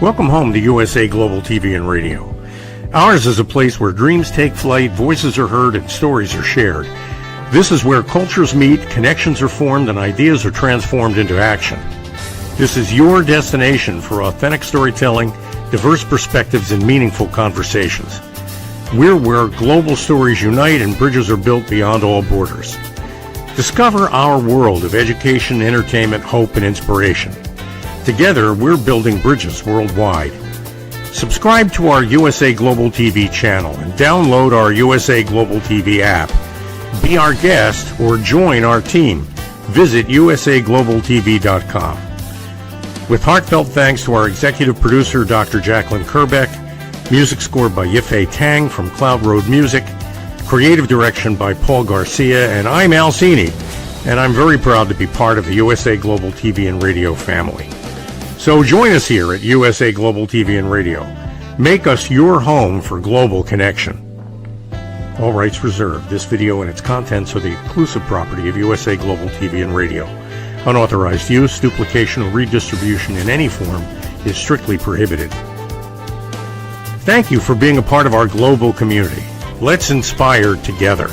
Welcome home to USA Global TV and Radio. Ours is a place where dreams take flight, voices are heard, and stories are shared. This is where cultures meet, connections are formed, and ideas are transformed into action. This is your destination for authentic storytelling, diverse perspectives, and meaningful conversations. We're where global stories unite and bridges are built beyond all borders. Discover our world of education, entertainment, hope, and inspiration. Together, we're building bridges worldwide. Subscribe to our USA Global TV channel and download our USA Global TV app. Be our guest or join our team. Visit usaglobaltv.com. With heartfelt thanks to our executive producer, Dr. Jacqueline Kerbeck, music scored by Yifei Tang from Cloud Road Music, creative direction by Paul Garcia, and I'm Al Cini, and I'm very proud to be part of the USA Global TV and Radio family. So join us here at USA Global TV and Radio. Make us your home for global connection. All rights reserved. This video and its contents are the exclusive property of USA Global TV and Radio. Unauthorized use, duplication, or redistribution in any form is strictly prohibited. Thank you for being a part of our global community. Let's inspire together.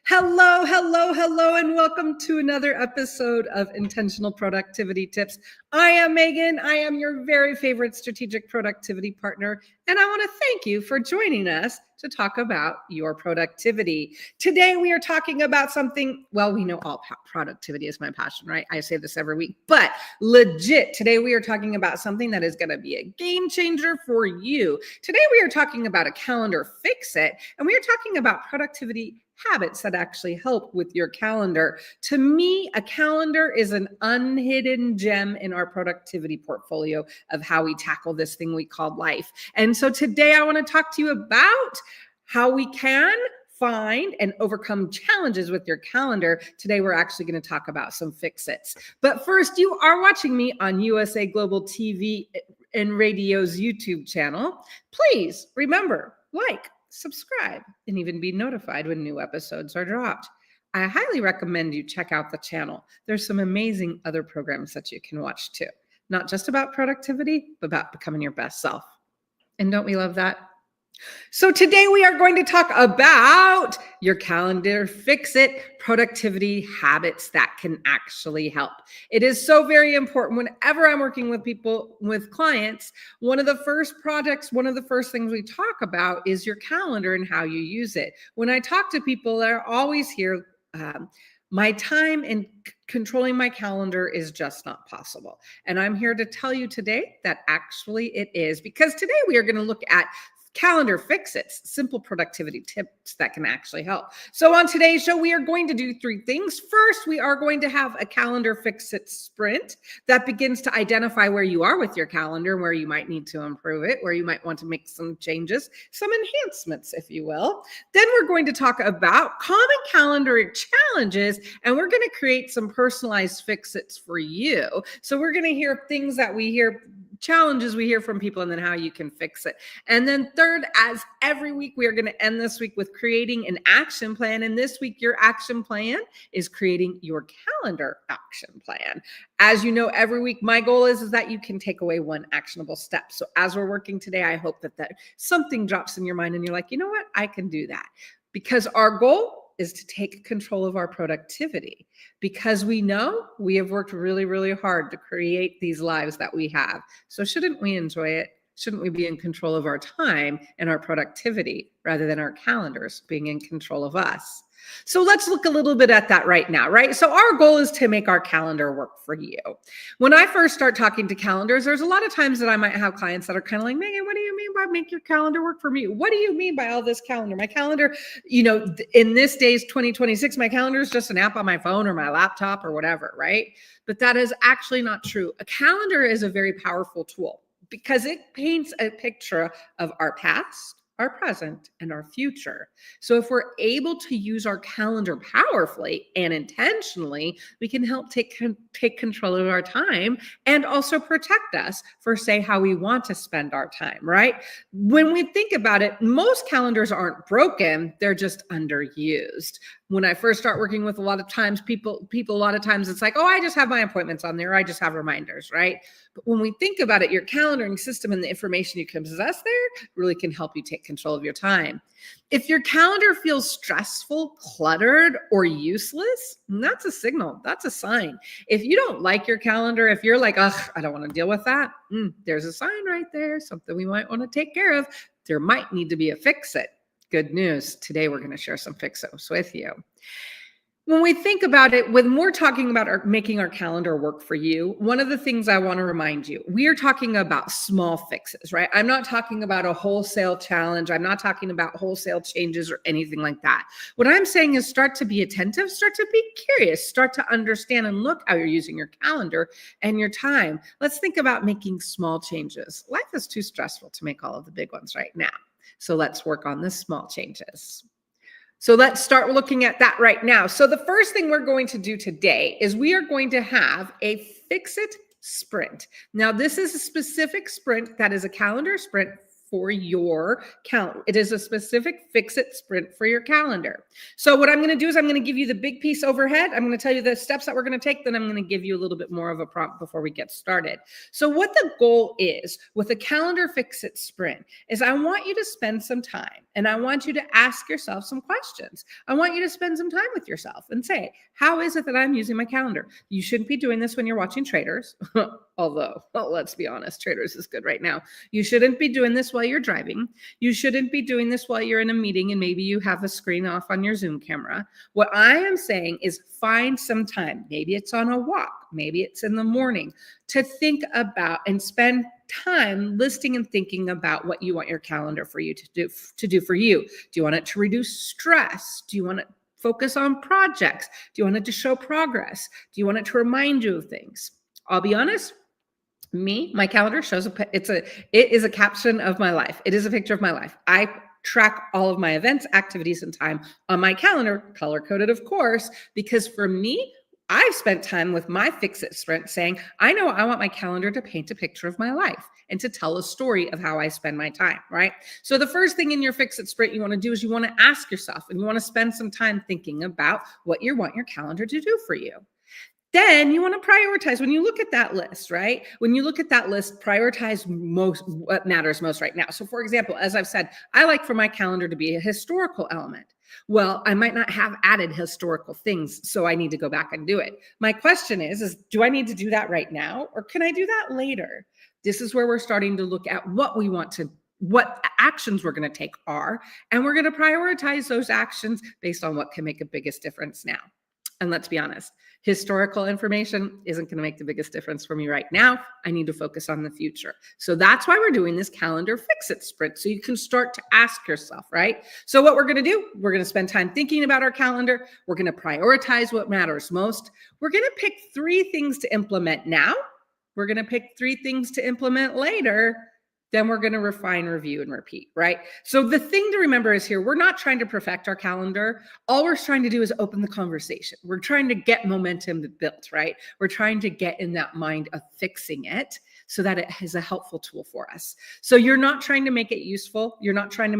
Hello, and welcome to another episode of Intentional Productivity Tips. I am Megan. I am your very favorite strategic productivity partner, and I want to thank you for joining us to talk about your productivity. Today, we are talking about something, well, we know all productivity is my passion, right? I say this every week, but legit, today we are talking about something that is going to be a game changer for you. Today, we are talking about a calendar fix-it, and we are talking about productivity habits that actually help with your calendar. To me, a calendar is an unhidden gem in our productivity portfolio of how we tackle this thing we call life. And so today I want to talk to you about how we can find and overcome challenges with your calendar. Today, we're actually going to talk about some fix-its. But first, you are watching me on USA Global TV and Radio's YouTube channel. Please remember, subscribe, and even be notified when new episodes are dropped. I highly recommend you check out the channel. There's some amazing other programs that you can watch too. Not just about productivity, but about becoming your best self. And don't we love that? So today we are going to talk about your calendar fix-it productivity habits that can actually help. It is so very important whenever I'm working with people, with clients, one of the first things we talk about is your calendar and how you use it. When I talk to people, they're always here, my time and controlling my calendar is just not possible. And I'm here to tell you today that actually it is, because today we are going to look at calendar fix-its, simple productivity tips that can actually help. So on today's show, we are going to do three things. First, we are going to have a calendar fix-it sprint that begins to identify where you are with your calendar, where you might need to improve it, where you might want to make some changes, some enhancements, if you will. Then we're going to talk about common calendar challenges, and we're going to create some personalized fix-its for you. So we're going to hear things that we hear, challenges we hear from people, and then how you can fix it. And then third, as every week, we are going to end this week with creating an action plan. And this week, your action plan is creating your calendar action plan. As you know, every week, my goal is that you can take away one actionable step. So as we're working today, I hope that something drops in your mind and you're like, you know what, I can do that. Because our goal is to take control of our productivity, because we know we have worked really, really hard to create these lives that we have. So shouldn't we enjoy it? Shouldn't we be in control of our time and our productivity rather than our calendars being in control of us? So let's look a little bit at that right now, right? So our goal is to make our calendar work for you. When I first start talking to calendars, there's a lot of times that I might have clients that are kind of like, Megan, what do you mean by make your calendar work for me? What do you mean by all this calendar? My calendar, in this day's 2026, my calendar is just an app on my phone or my laptop or whatever, right? But that is actually not true. A calendar is a very powerful tool because it paints a picture of our past, our present, and our future. So if we're able to use our calendar powerfully and intentionally, we can help take control of our time and also protect us for, say, how we want to spend our time, right? When we think about it, most calendars aren't broken, they're just underused. When I first start working with a lot of times, people a lot of times it's like, oh, I just have my appointments on there. I just have reminders, right? But when we think about it, your calendaring system and the information you can possess there really can help you take control of your time. If your calendar feels stressful, cluttered, or useless, that's a signal. That's a sign. If you don't like your calendar, if you're like, ugh, I don't want to deal with that, there's a sign right there, something we might want to take care of. There might need to be a fix-it. Good news. Today, we're going to share some fix-its with you. When we think about it, when we're talking about making our calendar work for you, one of the things I want to remind you, we are talking about small fixes, right? I'm not talking about a wholesale challenge. I'm not talking about wholesale changes or anything like that. What I'm saying is start to be attentive, start to be curious, start to understand and look how you're using your calendar and your time. Let's think about making small changes. Life is too stressful to make all of the big ones right now. So let's work on the small changes. So let's start looking at that right now. So the first thing we're going to do today is we are going to have a fix-it sprint. Now, this is a specific sprint that is a calendar sprint for your calendar. It is a specific fix-it sprint for your calendar. So what I'm going to do is I'm going to give you the big piece overhead. I'm going to tell you the steps that we're going to take. Then I'm going to give you a little bit more of a prompt before we get started. So what the goal is with a calendar fix-it sprint is I want you to spend some time and I want you to ask yourself some questions. I want you to spend some time with yourself and say, how is it that I'm using my calendar? You shouldn't be doing this when you're watching Traders. Although, let's be honest, Traders is good right now. You shouldn't be doing this while you're driving. You shouldn't be doing this while you're in a meeting and maybe you have a screen off on your Zoom camera. What I am saying is find some time. Maybe it's on a walk. Maybe it's in the morning to think about and spend time listing and thinking about what you want your calendar for you to do for you. Do you want it to reduce stress? Do you want it to focus on projects? Do you want it to show progress? Do you want it to remind you of things? I'll be honest. My calendar shows it is a caption of my life. It is a picture of my life. I track all of my events, activities, and time on my calendar, color coded, of course, because for me, I've spent time with my fix-it sprint saying, I know I want my calendar to paint a picture of my life and to tell a story of how I spend my time, right? So the first thing in your fix-it sprint you want to do is you want to ask yourself and you want to spend some time thinking about what you want your calendar to do for you. Then you want to prioritize when you look at that list, right? When you look at that list, prioritize what matters most right now. So for example, as I've said, I like for my calendar to be a historical element. Well, I might not have added historical things, so I need to go back and do it. My question is do I need to do that right now or can I do that later? This is where we're starting to look at what actions we're going to take are, and we're going to prioritize those actions based on what can make the biggest difference now. And let's be honest, historical information isn't going to make the biggest difference for me right now. I need to focus on the future. So that's why we're doing this calendar fix-it sprint. So you can start to ask yourself, right? So what we're going to do, we're going to spend time thinking about our calendar. We're going to prioritize what matters most. We're going to pick 3 things to implement now. We're going to pick 3 things to implement later. Then we're going to refine, review, and repeat, right? So the thing to remember is here, we're not trying to perfect our calendar. All we're trying to do is open the conversation. We're trying to get momentum built, right? We're trying to get in that mind of fixing it so that it is a helpful tool for us. So you're not trying to make it useful. You're not trying to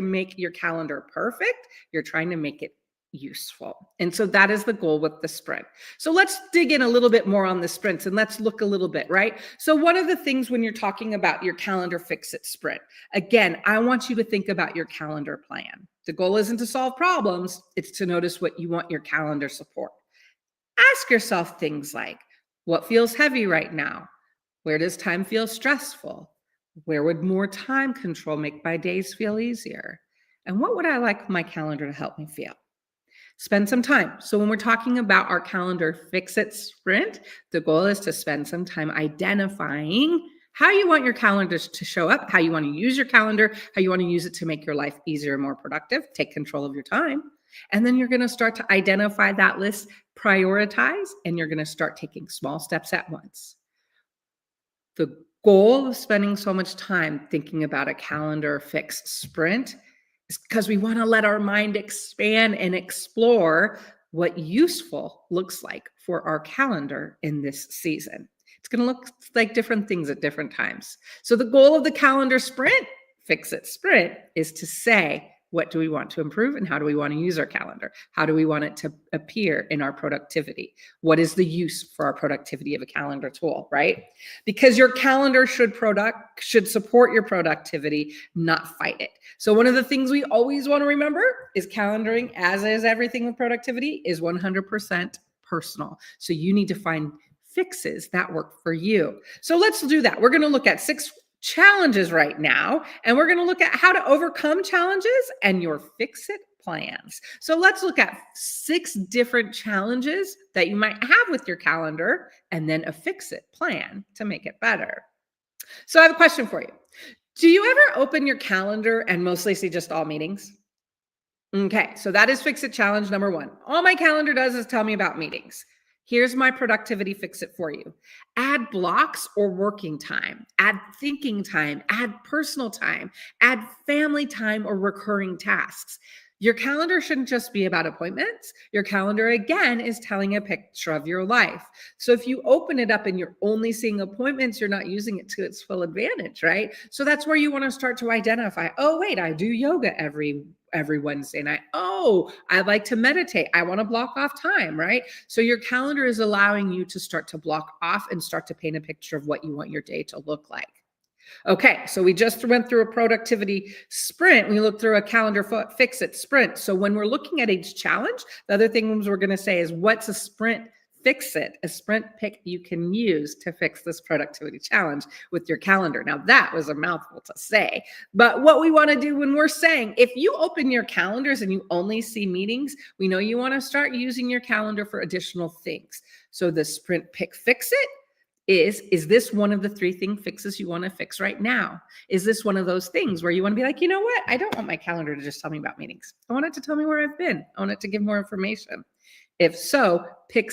make your calendar perfect. You're trying to make it useful. And so that is the goal with the sprint. So let's dig in a little bit more on the sprints and let's look a little bit, right? So one of the things when you're talking about your calendar fix-it sprint, again, I want you to think about your calendar plan. The goal isn't to solve problems, it's to notice what you want your calendar support. Ask yourself things like, what feels heavy right now? Where does time feel stressful? Where would more time control make my days feel easier? And what would I like my calendar to help me feel? Spend some time. So when we're talking about our calendar fix-it sprint, the goal is to spend some time identifying how you want your calendar to show up, how you want to use your calendar, how you want to use it to make your life easier and more productive, take control of your time. And then you're going to start to identify that list, prioritize, and you're going to start taking small steps at once. The goal of spending so much time thinking about a calendar fix sprint is because we want to let our mind expand and explore what useful looks like for our calendar in this season. It's going to look like different things at different times. So the goal of the calendar sprint, fix-it sprint, is to say, What do we want to improve and how do we want to use our calendar? How do we want it to appear in our productivity? What is the use for our productivity of a calendar tool, right? Because your calendar should support your productivity, not fight it. So one of the things we always want to remember is calendaring, as is everything with productivity, is 100% personal. So you need to find fixes that work for you. So let's do that. We're going to look at 6 challenges right now, and we're going to look at how to overcome challenges and your fix-it plans. So let's look at 6 different challenges that you might have with your calendar and then a fix-it plan to make it better. So I have a question for you. Do you ever open your calendar and mostly see just all meetings? Okay, so that is fix-it challenge number 1. All my calendar does is tell me about meetings. Here's my productivity fix-it for you. Add blocks or working time, add thinking time, add personal time, add family time or recurring tasks. Your calendar shouldn't just be about appointments. Your calendar, again, is telling a picture of your life. So if you open it up and you're only seeing appointments, you're not using it to its full advantage, right? So that's where you want to start to identify, oh, wait, I do yoga every Wednesday night. Oh, I like to meditate. I want to block off time, right? So your calendar is allowing you to start to block off and start to paint a picture of what you want your day to look like. Okay, so we just went through a productivity sprint. We looked through a calendar fix-it sprint. So when we're looking at each challenge, the other things we're going to say is, what's a sprint fix-it, a sprint pick you can use to fix this productivity challenge with your calendar? Now, that was a mouthful to say, but what we want to do when we're saying, if you open your calendars and you only see meetings, we know you want to start using your calendar for additional things. So the sprint pick fix-it is this one of the 3 fixes you want to fix right now? Is this one of those things where you want to be like, you know what? I don't want my calendar to just tell me about meetings. I want it to tell me where I've been. I want it to give more information. If so, pick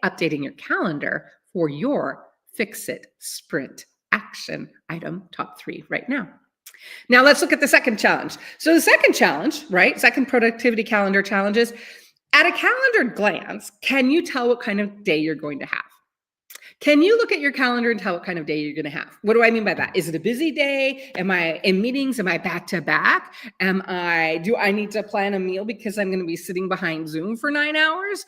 updating your calendar for your fix-it sprint action item top 3 right now. Now let's look at the second challenge. So the second challenge, right? Second productivity calendar challenges. At a calendar glance, can you tell what kind of day you're going to have? Can you look at your calendar and tell what kind of day you're going to have? What do I mean by that? Is it a busy day? Am I in meetings? Am I back to back? Do I need to plan a meal because I'm going to be sitting behind Zoom for 9 hours?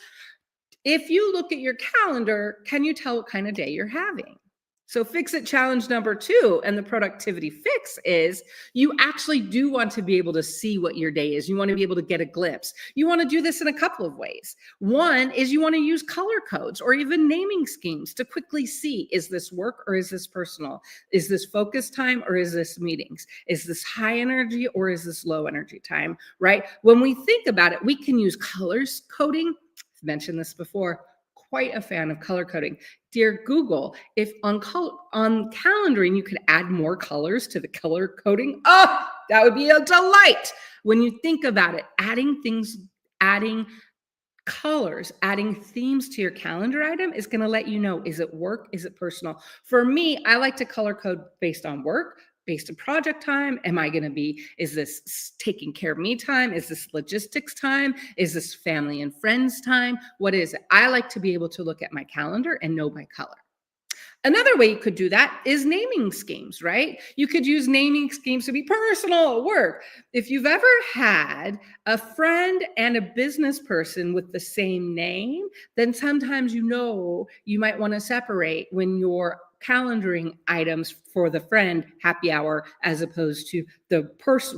If you look at your calendar, can you tell what kind of day you're having? So fix it challenge number 2 and the productivity fix is you actually do want to be able to see what your day is. You want to be able to get a glimpse. You want to do this in a couple of ways. One is you want to use color codes or even naming schemes to quickly see, is this work or is this personal? Is this focus time or is this meetings? Is this high energy or is this low energy time, right? When we think about it, we can use colors coding. I've mentioned this before. Quite a fan of color coding. Dear Google, if on calendaring you could add more colors to the color coding, oh, that would be a delight. When you think about it, adding colors, adding themes to your calendar item is going to let you know, is it work? Is it personal? For me, I like to color code based on work, based on project time. Is this taking care of me time? Is this logistics time? Is this family and friends time? What is it? I like to be able to look at my calendar and know my color. Another way you could do that is naming schemes, right? You could use naming schemes to be personal at work. If you've ever had a friend and a business person with the same name, then sometimes you might want to separate when you're calendaring items for the friend happy hour as opposed to the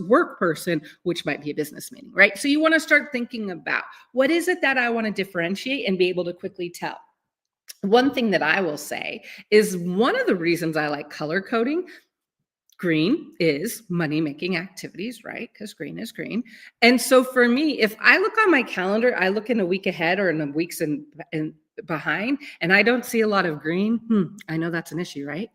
work person, which might be a business meeting, right? So you want to start thinking about, what is it that I want to differentiate and be able to quickly tell? One thing that I will say is one of the reasons I like color coding. Green is money-making activities, right? Because green is green. And so for me, if I look on my calendar, I look in a week ahead or in the weeks and behind, and I don't see a lot of green, I know that's an issue, right?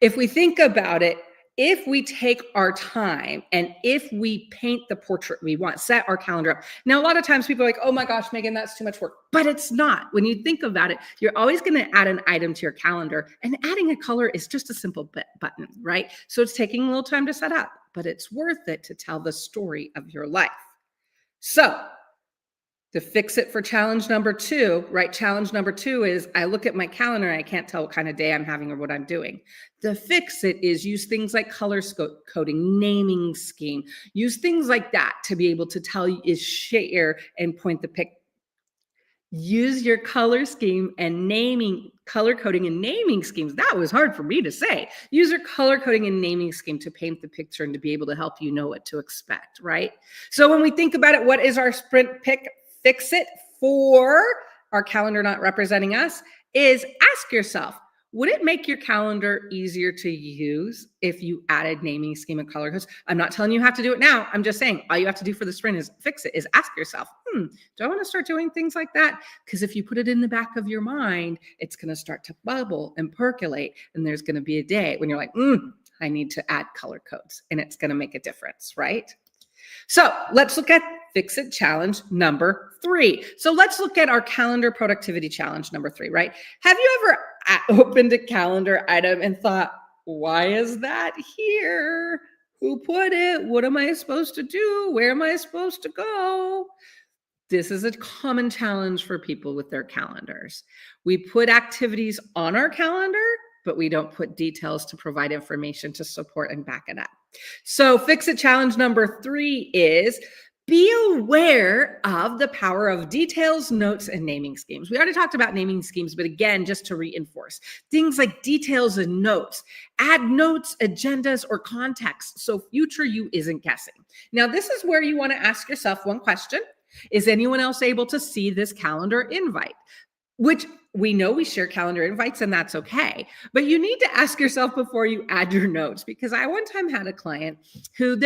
If we think about it, if we take our time and if we paint the portrait we want, set our calendar up. Now, a lot of times people are like, oh my gosh, Megan, that's too much work. But it's not. When you think about it, you're always going to add an item to your calendar, and adding a color is just a simple button, right? So it's taking a little time to set up, but it's worth it to tell the story of your life. So The fix it for challenge number 2, right? Challenge number 2 is I look at my calendar and I can't tell what kind of day I'm having or what I'm doing. The fix it is use things like color coding, naming scheme, use things like that to be able to tell you is share and point the pic. Use your color scheme and color coding and naming schemes. That was hard for me to say. Use your color coding and naming scheme to paint the picture and to be able to help you know what to expect, right? So when we think about it, what is our sprint fix it for our calendar not representing us is ask yourself, would it make your calendar easier to use if you added naming scheme and color codes? I'm not telling you have to do it now. I'm just saying all you have to do for the sprint is fix it, is ask yourself, do I want to start doing things like that? Because if you put it in the back of your mind, it's going to start to bubble and percolate. And there's going to be a day when you're like, I need to add color codes, and it's going to make a difference, right? So let's look at fix it challenge number 3. So let's look at our calendar productivity challenge number 3, right? Have you ever opened a calendar item and thought, why is that here? Who put it? What am I supposed to do? Where am I supposed to go? This is a common challenge for people with their calendars. We put activities on our calendar, but we don't put details to provide information to support and back it up. So fix it challenge number 3 is be aware of the power of details, notes, and naming schemes. We already talked about naming schemes, but again, just to reinforce, things like details and notes. Add notes, agendas, or context so future you isn't guessing. Now, this is where you want to ask yourself one question. Is anyone else able to see this calendar invite? Which we know we share calendar invites, and that's okay. But you need to ask yourself before you add your notes, because I one time had a client who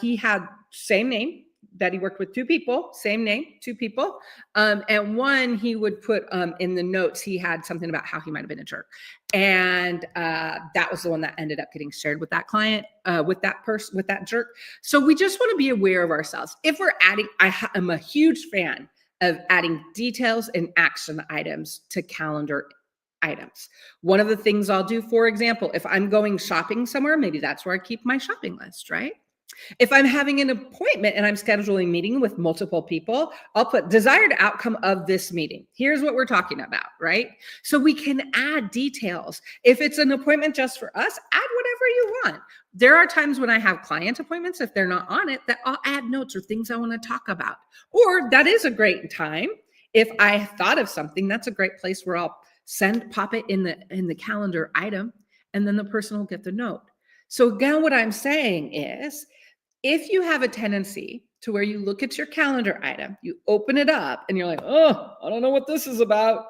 he had same name that he worked with 2 people, same name, 2 people. And one he would put in the notes, he had something about how he might've been a jerk. And that was the one that ended up getting shared with that client, with that jerk. So we just want to be aware of ourselves. If we're adding, I'm a huge fan of adding details and action items to calendar items. One of the things I'll do, for example, if I'm going shopping somewhere, maybe that's where I keep my shopping list, right? If I'm having an appointment and I'm scheduling a meeting with multiple people, I'll put desired outcome of this meeting. Here's what we're talking about, right? So we can add details. If it's an appointment just for us, add whatever you want. There are times when I have client appointments, if they're not on it, that I'll add notes or things I want to talk about. Or that is a great time. If I thought of something, that's a great place where I'll pop it in the calendar item, and then the person will get the note. So again, what I'm saying is, if you have a tendency to where you look at your calendar item, you open it up and you're like, oh, I don't know what this is about.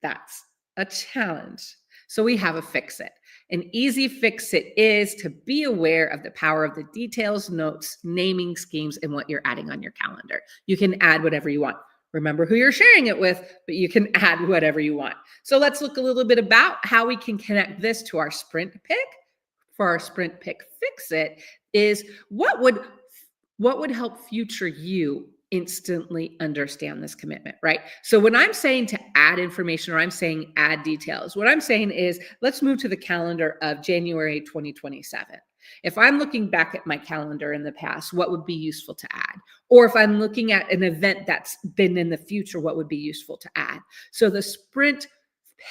That's a challenge. So we have a fix it. An easy fix it is to be aware of the power of the details, notes, naming schemes, and what you're adding on your calendar. You can add whatever you want. Remember who you're sharing it with, but you can add whatever you want. So let's look a little bit about how we can connect this to our sprint pick. For our sprint pick fix it is what would help future you instantly understand this commitment, right? So when I'm saying to add information or I'm saying add details, what I'm saying is let's move to the calendar of January 2027. If I'm looking back at my calendar in the past, what would be useful to add? Or if I'm looking at an event that's been in the future, what would be useful to add? So the sprint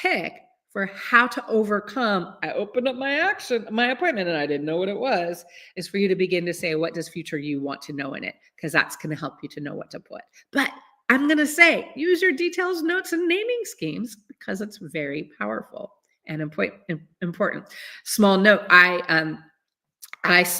pick for how to overcome, I opened up my appointment and I didn't know what it was, is for you to begin to say, what does future you want to know in it? Because that's going to help you to know what to put. But I'm going to say, use your details, notes, and naming schemes because it's very powerful and important. Small note, I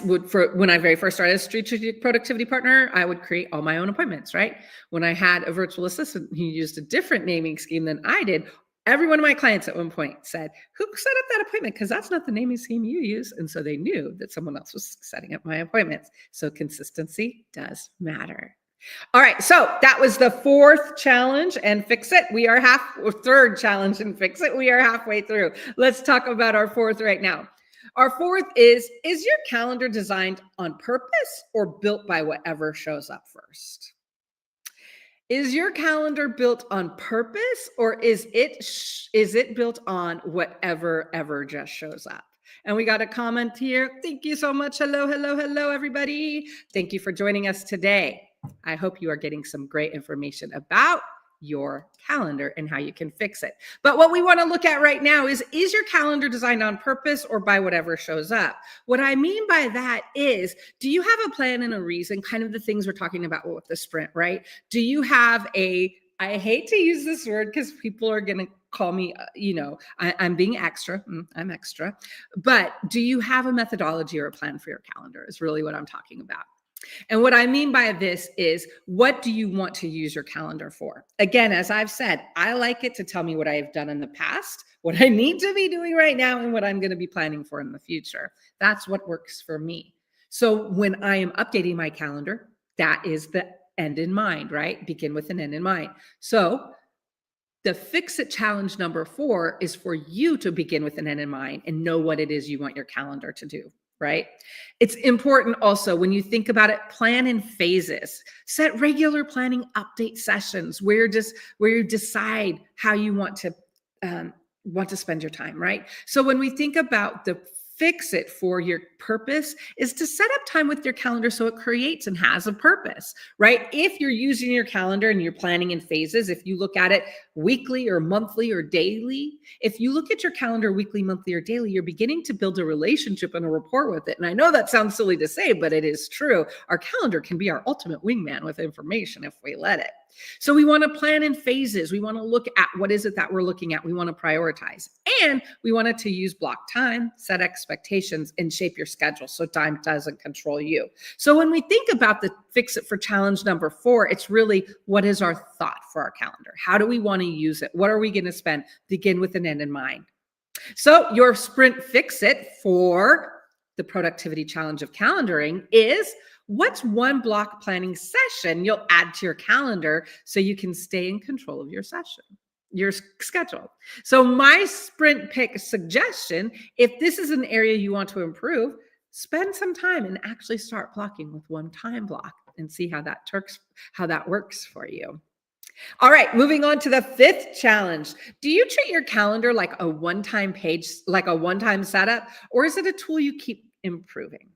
would, when I very first started as a strategic productivity partner, I would create all my own appointments, right? When I had a virtual assistant who used a different naming scheme than I did, every one of my clients at one point said, who set up that appointment? Because that's not the naming scheme you use. And so they knew that someone else was setting up my appointments. So consistency does matter. All right. So that was the 4th challenge and fix it. We are 3rd challenge and fix it. We are halfway through. Let's talk about our 4th right now. Our 4th is your calendar designed on purpose or built by whatever shows up first? Is your calendar built on purpose or is it built on whatever ever just shows up? And we got a comment here. Thank you so much. Hello, everybody. Thank you for joining us today. I hope you are getting some great information about your calendar and how you can fix it. But what we want to look at right now is your calendar designed on purpose or by whatever shows up? What I mean by that is, do you have a plan and a reason? Kind of the things we're talking about with the sprint, right? Do you have I hate to use this word because people are going to call me, I'm being extra. I'm extra. But do you have a methodology or a plan for your calendar is really what I'm talking about. And what I mean by this is, what do you want to use your calendar for? Again, as I've said, I like it to tell me what I've done in the past, what I need to be doing right now, and what I'm going to be planning for in the future. That's what works for me. So when I am updating my calendar, that is the end in mind, right? Begin with an end in mind. So the Fix It challenge number 4 is for you to begin with an end in mind and know what it is you want your calendar to do. Right? It's important also when you think about it, plan in phases. Set regular planning update sessions where you decide how you want to spend your time, right? So when we think about the Fix It for your purpose is to set up time with your calendar so it creates and has a purpose, right? If you're using your calendar and you're planning in phases, if you look at it weekly or monthly or daily, if you look at your calendar weekly, monthly, or daily, you're beginning to build a relationship and a rapport with it. And I know that sounds silly to say, but it is true. Our calendar can be our ultimate wingman with information if we let it. So we want to plan in phases. We want to look at what is it that we're looking at. We want to prioritize, and we want it to use block time, set expectations, and shape your schedule so time doesn't control you. So when we think about the Fix It for challenge number 4, it's really, what is our thought for our calendar? How do we want to use it? What are we going to spend? Begin with an end in mind. So your sprint Fix It for the productivity challenge of calendaring is, what's one block planning session you'll add to your calendar so you can stay in control of your schedule? So my sprint pick suggestion, if this is an area you want to improve, spend some time and actually start blocking with one time block and see how that works for you. All right, moving on to the 5th challenge. Do you treat your calendar like a one-time page, like a one-time setup, or is it a tool you keep improving?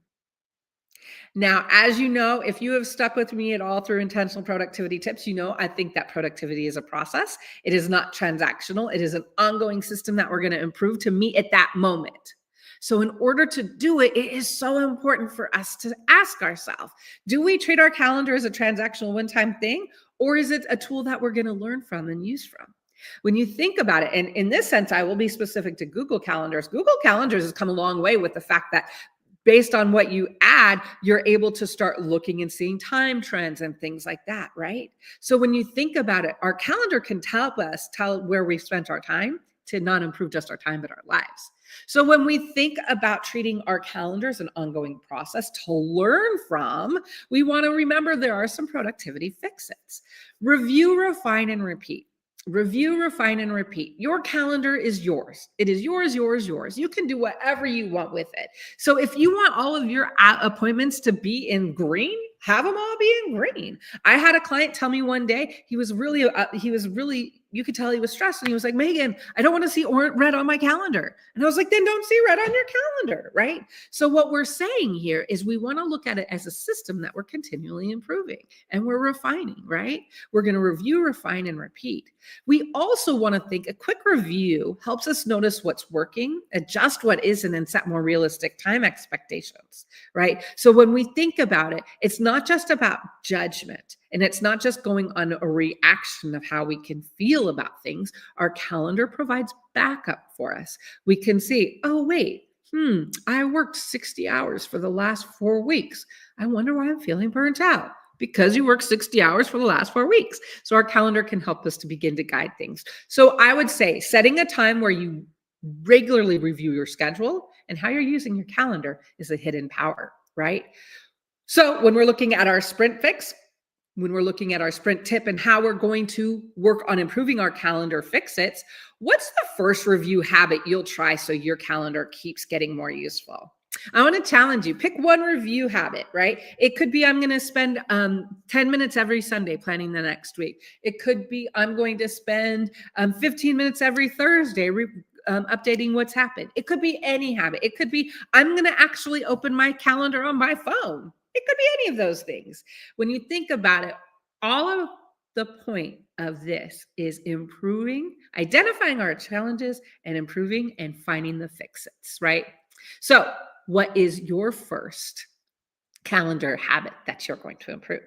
Now, as you know, if you have stuck with me at all through intentional productivity tips, you know I think that productivity is a process. It is not transactional. It is an ongoing system that we're going to improve to meet at that moment. So in order to do it, it is so important for us to ask ourselves, do we treat our calendar as a transactional one-time thing, or is it a tool that we're going to learn from and use from? When you think about it, and in this sense, I will be specific to Google Calendars. Google Calendars has come a long way with the fact that based on what you add, you're able to start looking and seeing time trends and things like that, right? So when you think about it, our calendar can tell where we've spent our time to not improve just our time, but our lives. So when we think about treating our calendar as an ongoing process to learn from, we want to remember there are some productivity fix-its. Review, refine, and repeat. Review, refine, and repeat. Your calendar is yours. It is yours, yours, yours. You can do whatever you want with it. So if you want all of your appointments to be in green, have them all be in green. I had a client tell me one day, he was really, you could tell he was stressed. And he was like, Megan, I don't want to see red on my calendar. And I was like, then don't see red on your calendar, right? So what we're saying here is we want to look at it as a system that we're continually improving and we're refining, right? We're going to review, refine, and repeat. We also want to think a quick review helps us notice what's working, adjust what isn't, and set more realistic time expectations, right? So when we think about it, it's not just about judgment. And it's not just going on a reaction of how we can feel about things. Our calendar provides backup for us. We can see, oh, wait, I worked 60 hours for the last 4 weeks. I wonder why I'm feeling burnt out. Because you worked 60 hours for the last 4 weeks. So our calendar can help us to begin to guide things. So I would say setting a time where you regularly review your schedule and how you're using your calendar is a hidden power, right? So when we're looking at our sprint fix, when we're looking at our sprint tip and how we're going to work on improving our calendar fix-its, what's the first review habit you'll try so your calendar keeps getting more useful? I want to challenge you. Pick one review habit, right? It could be I'm going to spend 10 minutes every Sunday planning the next week. It could be I'm going to spend 15 minutes every Thursday updating what's happened. It could be any habit. It could be I'm going to actually open my calendar on my phone It could be any of those things. When you think about it, all of the point of this is improving, identifying our challenges and improving and finding the fix-its, right? So, what is your first calendar habit that you're going to improve?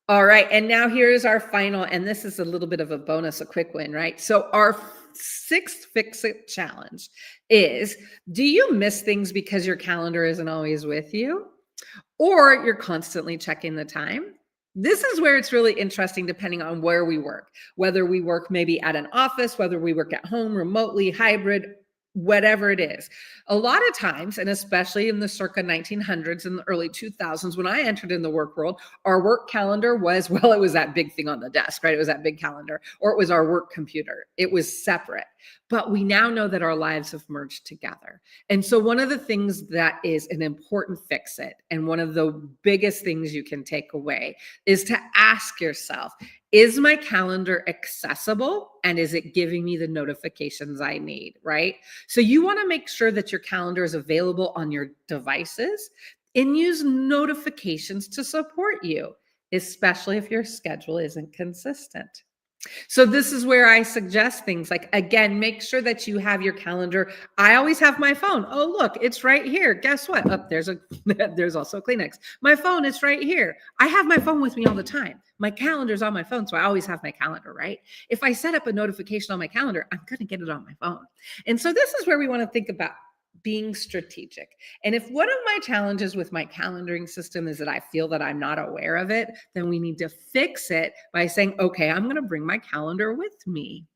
All right. And now here's our final, and this is a little bit of a bonus, a quick win, right? So, our sixth fix it challenge is, do you miss things because your calendar isn't always with you? Or you're constantly checking the time? This is where it's really interesting depending on where we work, whether we work maybe at an office, whether we work at home, remotely, hybrid, whatever it is. A lot of times, and especially in the circa 1900s and the early 2000s, when I entered in the work world, our work calendar was, well, it was that big thing on the desk, right? It was that big calendar, or it was our work computer. It was separate. But we now know that our lives have merged together. And so one of the things that is an important fix it, and one of the biggest things you can take away, is to ask yourself, is my calendar accessible? And is it giving me the notifications I need, right? So you want to make sure that your calendar is available on your devices and use notifications to support you, especially if your schedule isn't consistent. So this is where I suggest things like, again, make sure that you have your calendar. I always have my phone. Oh, look, it's right here. Guess what? Oh, there's also Kleenex. My phone is right here. I have my phone with me all the time. My calendar's on my phone, so I always have my calendar, right? If I set up a notification on my calendar, I'm going to get it on my phone. And so this is where we want to think about being strategic. And if one of my challenges with my calendaring system is that I feel that I'm not aware of it, then we need to fix it by saying, okay, I'm going to bring my calendar with me.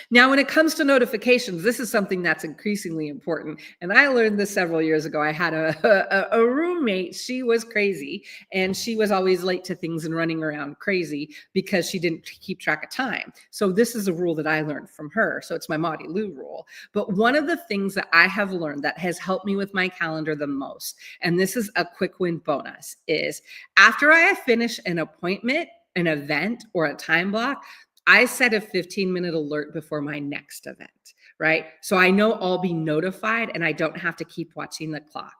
Now, when it comes to notifications, this is something that's increasingly important. And I learned this several years ago. I had a roommate. She was crazy, and she was always late to things and running around crazy because she didn't keep track of time. So this is a rule that I learned from her. So it's my Maudie Lou rule. But one of the things that I have learned that has helped me with my calendar the most, and this is a quick win bonus, is after I finish an appointment, an event, or a time block, I set a 15-minute alert before my next event, right? So I know I'll be notified and I don't have to keep watching the clock.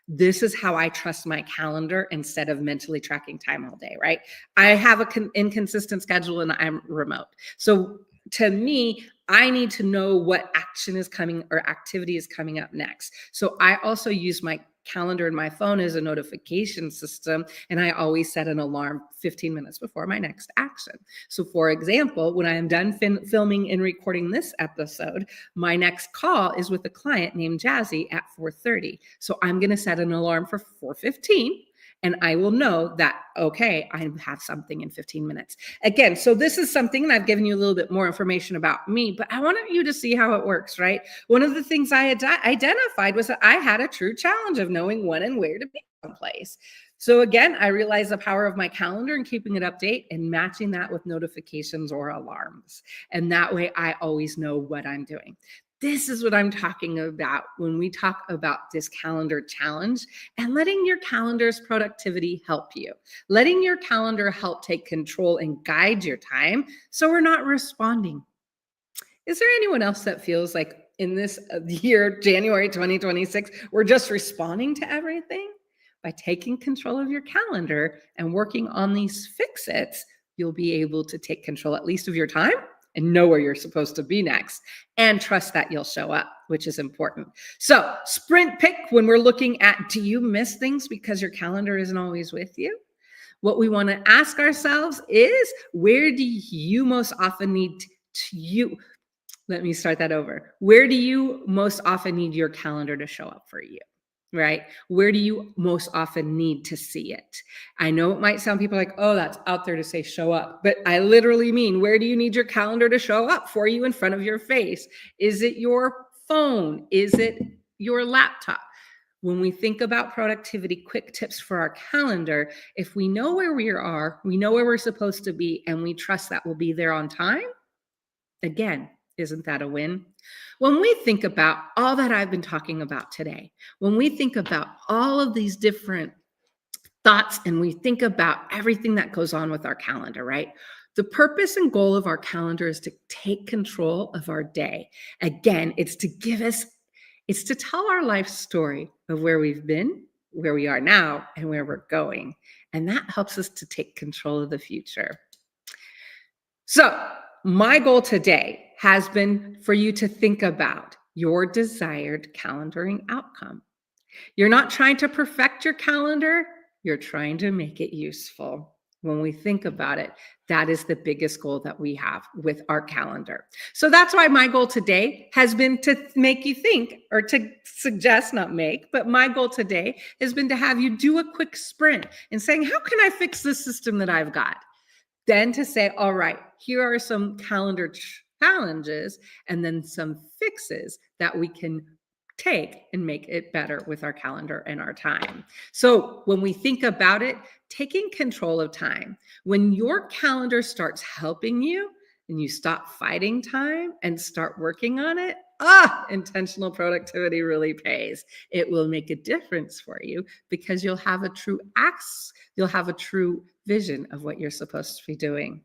This is how I trust my calendar instead of mentally tracking time all day, right? I have an inconsistent schedule and I'm remote. So to me, I need to know what action is coming or activity is coming up next. So I also use my calendar in my phone as a notification system, and I always set an alarm 15 minutes before my next action. So for example, when I am done filming and recording this episode, my next call is with a client named Jazzy at 4:30. So I'm going to set an alarm for 4:15. And I will know that, okay, I have something in 15 minutes. Again, so this is something, and I've given you a little bit more information about me, but I wanted you to see how it works, right? One of the things I identified was that I had a true challenge of knowing when and where to be someplace. So again, I realized the power of my calendar and keeping it update and matching that with notifications or alarms. And that way I always know what I'm doing. This is what I'm talking about when we talk about this calendar challenge and letting your calendar's productivity help you, letting your calendar help take control and guide your time so we're not responding. Is there anyone else that feels like in this year, January 2026, we're just responding to everything? By taking control of your calendar and working on these fix-its, you'll be able to take control at least of your time and know where you're supposed to be next and trust that you'll show up, which is important. So sprint pick when we're looking at, do you miss things because your calendar isn't always with you? What we want to ask ourselves is, where do you most often need to let me start that over. Where do you most often need your calendar to show up for you? Right? Where do you most often need to see it? I know it might sound people like, oh, that's out there to say show up, but I literally mean, where do you need your calendar to show up for you in front of your face? Is it your phone? Is it your laptop? When we think about productivity, quick tips for our calendar, if we know where we are, we know where we're supposed to be, and we trust that we'll be there on time, again, isn't that a win? When we think about all that I've been talking about today, when we think about all of these different thoughts and we think about everything that goes on with our calendar, right? The purpose and goal of our calendar is to take control of our day. Again, it's to tell our life story of where we've been, where we are now and where we're going. And that helps us to take control of the future. So my goal today has been for you to think about your desired calendaring outcome. You're not trying to perfect your calendar, you're trying to make it useful. When we think about it, that is the biggest goal that we have with our calendar. So that's why my goal today has been to make you think, or to suggest, not make, but my goal today has been to have you do a quick sprint and saying, how can I fix this system that I've got? Then to say, all right, here are some calendar challenges and then some fixes that we can take and make it better with our calendar and our time. So when we think about it, taking control of time, when your calendar starts helping you and you stop fighting time and start working on it, intentional productivity really pays. It will make a difference for you because you'll have a true vision of what you're supposed to be doing.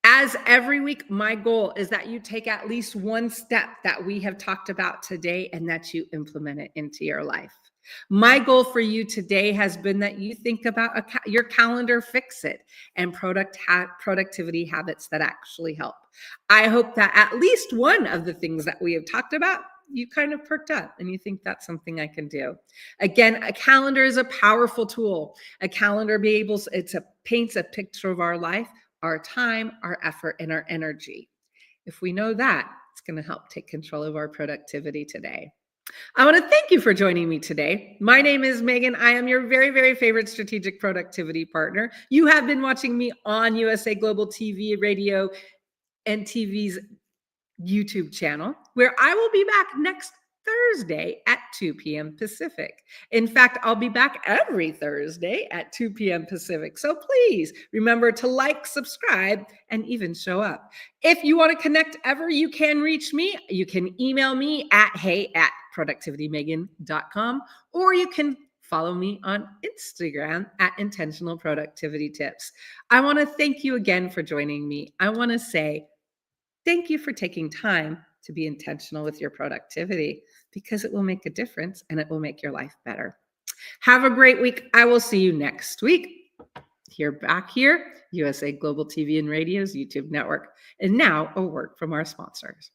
As every week, my goal is that you take at least one step that we have talked about today and that you implement it into your life. My goal for you today has been that you think about your calendar, fix it, and productivity habits that actually help. I hope that at least one of the things that we have talked about, you kind of perked up and you think that's something I can do. Again, a calendar is a powerful tool. A calendar paints a picture of our life, our time, our effort, and our energy. If we know that, it's going to help take control of our productivity today. I want to thank you for joining me today. My name is Megan. I am your very, very favorite strategic productivity partner. You have been watching me on USA Global TV, Radio, and TV's YouTube channel, where I will be back next Thursday at 2 p.m. Pacific. In fact, I'll be back every Thursday at 2 p.m. Pacific. So please remember to like, subscribe, and even show up. If you want to connect ever, you can reach me. You can email me at hey@productivitymegan.com, or you can follow me on Instagram at Intentional Productivity Tips. I want to thank you again for joining me. I want to say thank you for taking time to be intentional with your productivity, because it will make a difference and it will make your life better. Have a great week. I will see you next week. Back here, USA Global TV and Radio's YouTube network. And now a word from our sponsors.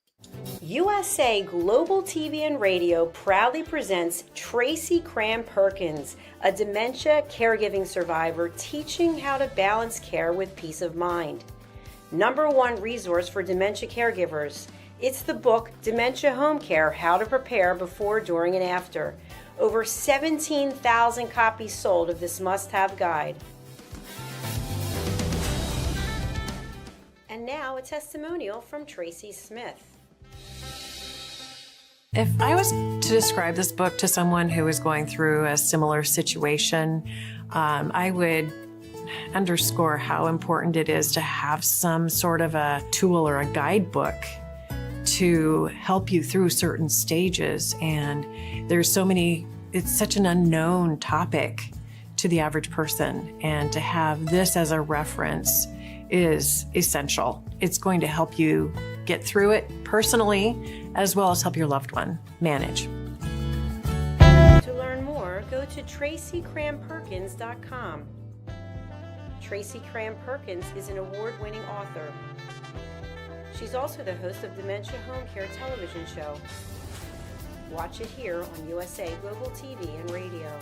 USA Global TV and Radio proudly presents Tracy Cram-Perkins, a dementia caregiving survivor teaching how to balance care with peace of mind. #1 resource for dementia caregivers. It's the book Dementia Home Care: How to Prepare Before, During, and After. Over 17,000 copies sold of this must-have guide. And now a testimonial from Tracy Smith. If I was to describe this book to someone who is going through a similar situation, I would underscore how important it is to have some sort of a tool or a guidebook to help you through certain stages. And there's it's such an unknown topic to the average person. And to have this as a reference is essential. It's going to help you get through it personally, as well as help your loved one manage. To learn more, go to tracycramperkins.com. Tracy Cram-Perkins is an award-winning author. She's also the host of Dementia Home Care television show. Watch it here on USA Global TV and Radio.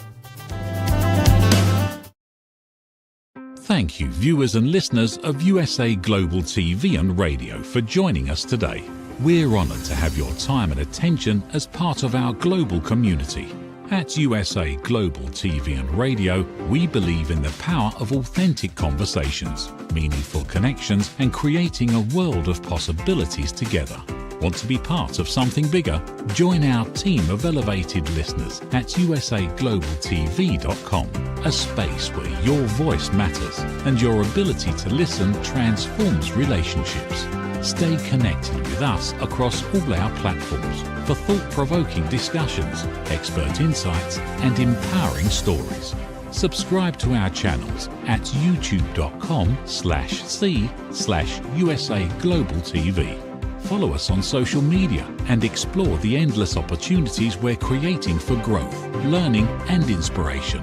Thank you, viewers and listeners of USA Global TV and Radio, for joining us today. We're honoured to have your time and attention as part of our global community. At USA Global TV and Radio, we believe in the power of authentic conversations, meaningful connections, and creating a world of possibilities together. Want to be part of something bigger? Join our team of elevated listeners at usaglobaltv.com, a space where your voice matters and your ability to listen transforms relationships. Stay connected with us across all our platforms for thought-provoking discussions, expert insights, and empowering stories. Subscribe to our channels at youtube.com/c/USA Global TV. Follow us on social media and explore the endless opportunities we're creating for growth, learning and inspiration.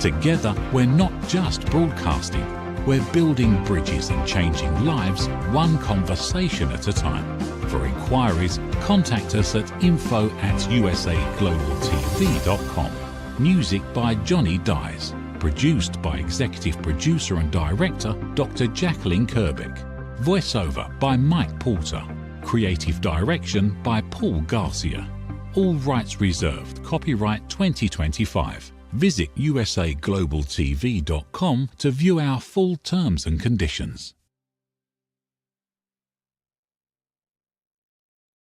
Together, we're not just broadcasting, we're building bridges and changing lives one conversation at a time. For inquiries, contact us at info@usaglobaltv.com. Music by Johnny Dyes. Produced by Executive Producer and Director Dr. Jacqueline Kerbick. Voiceover by Mike Porter. Creative Direction by Paul Garcia. All rights reserved. Copyright 2025. Visit usaglobaltv.com to view our full terms and conditions.